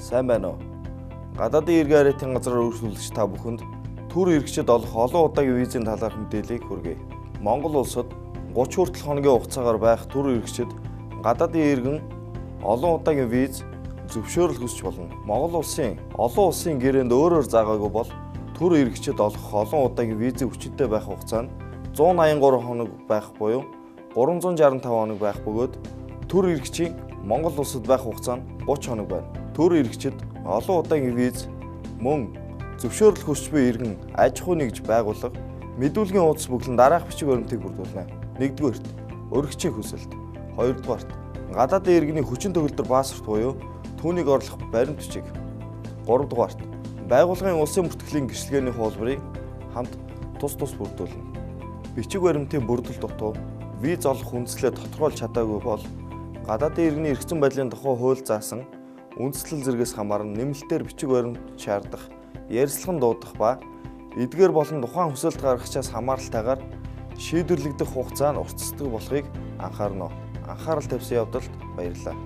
Сайн байна уу? Гадаадын иргэн аритын газраар үйлчлүүлэгч та бүхэнд төр иргэчид олох олон удаагийн визийн талаарх мэдээллийг хүргэе. Монгол улсад 30 хүртэл хоногийн хугацаагаар байх төр иргэчид гадаадын иргэн олон удаагийн виз зөвшөөрөл хүсч болно. Монгол улсын олон улсын гэрээнд өөрөөр заагаагүй бол төр иргэчид олох олон удаагийн визийн хүчтэй байх хугацаа нь 183 хоног байх буюу 365 хоног байх бөгөөд төр иргэчийн Монгол улсад байх хугацаа нь 30 хоног байна. Төр иргэчид олон удаагийн виз мөн зөвшөөрөл хүсч буй иргэн аж ахуй нэгж байгууллага мэдүүлгийн хуудас бүглэн дараах бичиг баримтыг бүрдүүлнэ. 1-р өргөчийн хүсэлт, 2-р гадаадын иргэний хүчин төгөлдөр паспорт буюу түүнийг орлох баримт бичиг, 3-р байгууллагын улсын бүртгэлийн гэрчлэгээний хуулбарыг хамт тус бүрдүүлнэ. Бичиг баримтын бүрдэл дутуу виз олох үндслээ тодорхойлж чадаагүй бол гадаадын иргэний эргэцэн байдлын тухай хууль заасан үндэслэл зэрэгээс хамааран нэмэлтээр бичиг баримт шаардах, ярьцлаган дуудах ба эдгээр болон тухайн хүсэлт гаргагчаас хамааралтайгаар шийдвэрлэгдэх хугацаа нь уртасдаг болохыг анхаарна. Анхаарал тавьсан явдалд баярлалаа.